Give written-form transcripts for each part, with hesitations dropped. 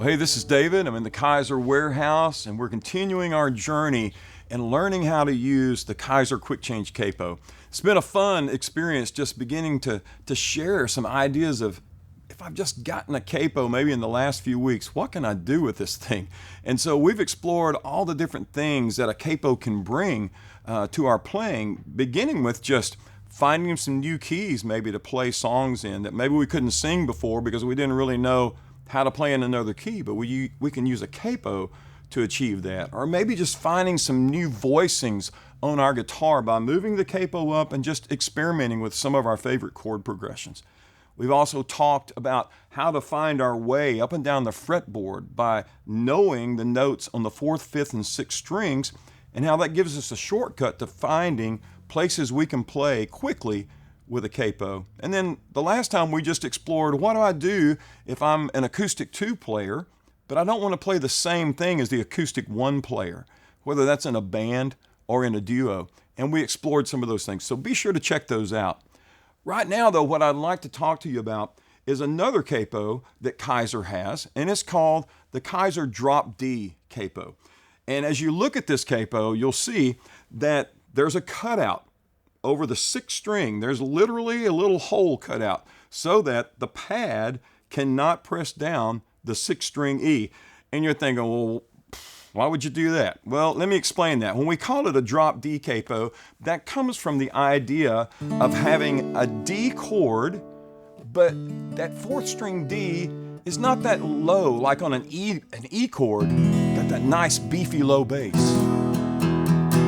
Hey, this is David. I'm in the Kyser warehouse, and we're continuing our journey and learning how to use the Kyser Quick Change Capo. It's been a fun experience just beginning to share some ideas of, if I've just gotten a capo maybe in the last few weeks, what can I do with this thing? And so we've explored all the different things that a capo can bring to our playing, beginning with just finding some new keys maybe to play songs in that maybe we couldn't sing before because we didn't really know how to play in another key, but we can use a capo to achieve that. Or maybe just finding some new voicings on our guitar by moving the capo up and just experimenting with some of our favorite chord progressions. We've also talked about how to find our way up and down the fretboard by knowing the notes on the 4th, 5th, and 6th strings, and how that gives us a shortcut to finding places we can play quickly with a capo. And then the last time we just explored, what do I do if I'm an acoustic 2 player, but I don't want to play the same thing as the acoustic 1 player, whether that's in a band or in a duo. And we explored some of those things. So be sure to check those out. Right now, though, what I'd like to talk to you about is another capo that Kyser has, and it's called the Kyser Drop-D Capo. And as you look at this capo, you'll see that there's a cutout over the 6th string. There's literally a little hole cut out so that the pad cannot press down the 6th string E. And you're thinking, well, why would you do that? Well, let me explain that. When we call it a drop-D capo, that comes from the idea of having a D chord, but that 4th string D is not that low like on an E chord, got that nice beefy low bass.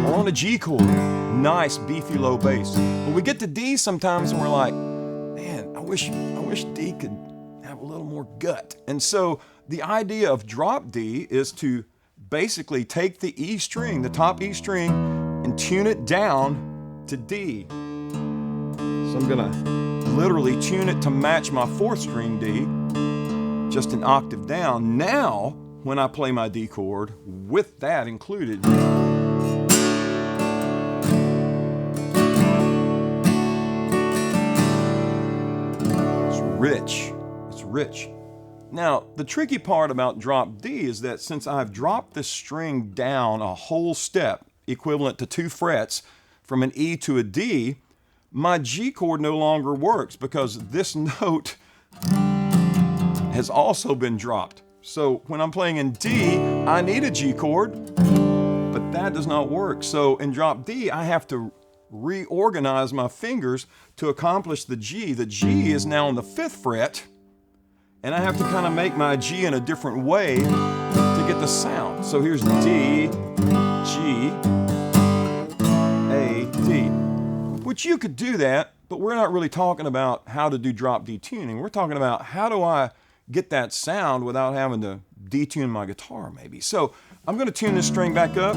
Or on a G chord, nice beefy low bass. When we get to D sometimes and we're like, man, I wish D could have a little more gut. And so the idea of drop D is to basically take the E string, the top E string, and tune it down to D. So I'm gonna literally tune it to match my 4th string D, just an octave down. Now, when I play my D chord, with that included, it's rich. Now, the tricky part about drop D is that since I've dropped this string down a whole step, equivalent to 2 frets, from an E to a D, my G chord no longer works because this note has also been dropped. So when I'm playing in D, I need a G chord, but that does not work. So in drop D, I have to reorganize my fingers to accomplish the G. The G is now on the 5th fret, and I have to kind of make my G in a different way to get the sound. So here's D, G, A, D. Which you could do that, but we're not really talking about how to do drop D tuning. We're talking about how do I get that sound without having to detune my guitar maybe. So I'm going to tune this string back up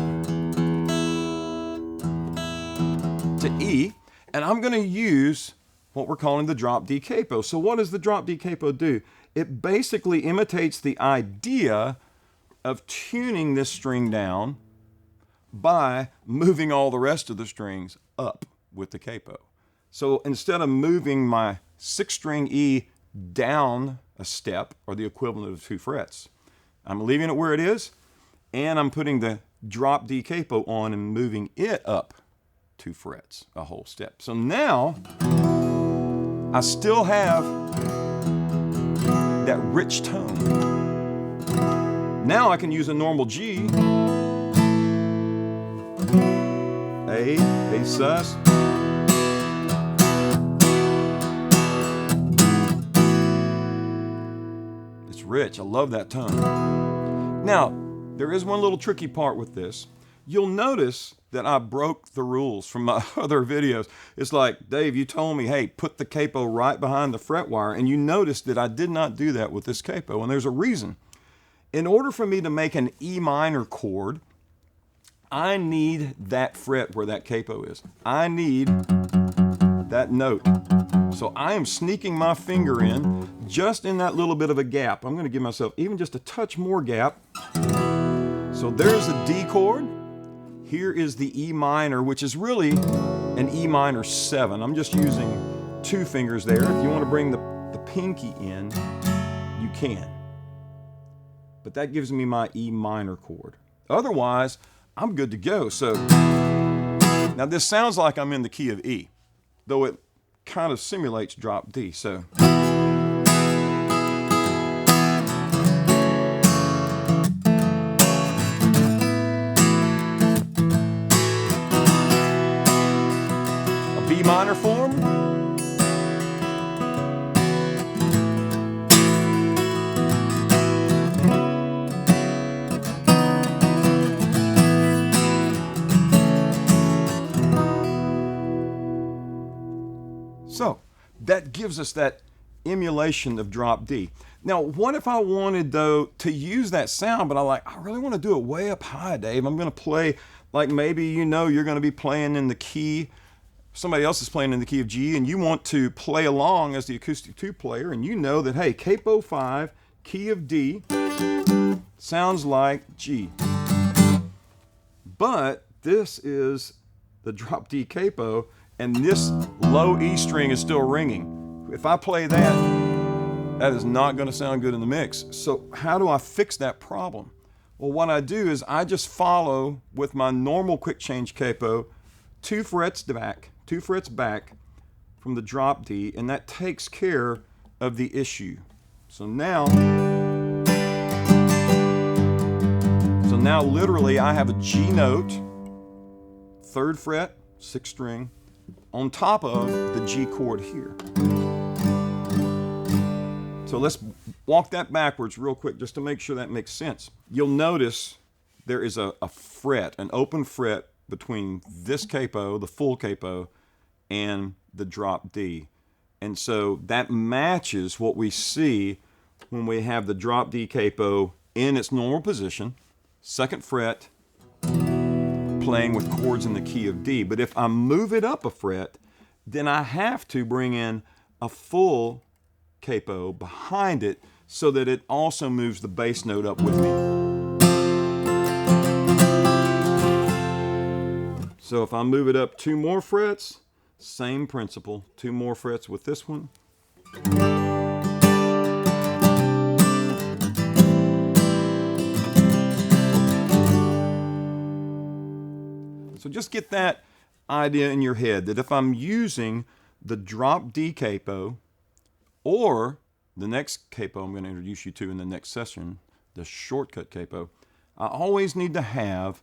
to E, and I'm going to use what we're calling the drop-D capo. So what does the drop-D capo do? It basically imitates the idea of tuning this string down by moving all the rest of the strings up with the capo. So instead of moving my 6th string E down a step, or the equivalent of 2 frets, I'm leaving it where it is, and I'm putting the drop-D capo on and moving it up 2 frets, a whole step. So now I still have that rich tone. Now I can use a normal G, A sus, it's rich. I love that tone. Now, there is one little tricky part with this. You'll notice that I broke the rules from my other videos. It's like, Dave, you told me, hey, put the capo right behind the fret wire, and you noticed that I did not do that with this capo, and there's a reason. In order for me to make an E minor chord, I need that fret where that capo is. I need that note. So I am sneaking my finger in just in that little bit of a gap. I'm going to give myself even just a touch more gap. So there's the D chord. Here is the E minor, which is really an E minor 7. I'm just using 2 fingers there. If you want to bring the pinky in, you can. but that gives me my E minor chord. Otherwise, I'm good to go. So now this sounds like I'm in the key of E, though it kind of simulates drop D. So a B minor form. So that gives us that emulation of drop D. Now, what if I wanted, though, to use that sound, but I really want to do it way up high, Dave. I'm going to play, like maybe you're going to be playing in the key, somebody else is playing in the key of G, and you want to play along as the acoustic 2 player, and you know that, hey, capo 5, key of D, sounds like G. But this is the drop D capo, and this low E string is still ringing. If I play that, that is not going to sound good in the mix. So how do I fix that problem? Well, what I do is I just follow with my normal quick change capo 2 frets back from the drop D, and that takes care of the issue. So now literally I have a G note, 3rd fret, 6th string, on top of the G chord here. So let's walk that backwards real quick just to make sure that makes sense. You'll notice there is a fret, an open fret between this capo, the full capo, and the drop D. And so that matches what we see when we have the drop D capo in its normal position, 2nd fret, playing with chords in the key of D. But if I move it up a fret, then I have to bring in a full capo behind it so that it also moves the bass note up with me. So if I move it up 2 more frets, same principle, 2 more frets with this one. So just get that idea in your head that if I'm using the drop D capo or the next capo I'm going to introduce you to in the next session, the shortcut capo, I always need to have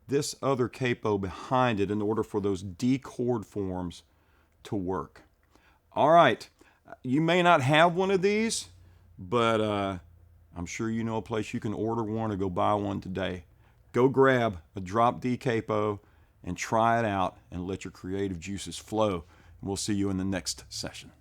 this other capo behind it in order for those D chord forms to work. All right, you may not have one of these, but I'm sure you know a place you can order one or go buy one today. Go grab a drop D capo and try it out and let your creative juices flow. And we'll see you in the next session.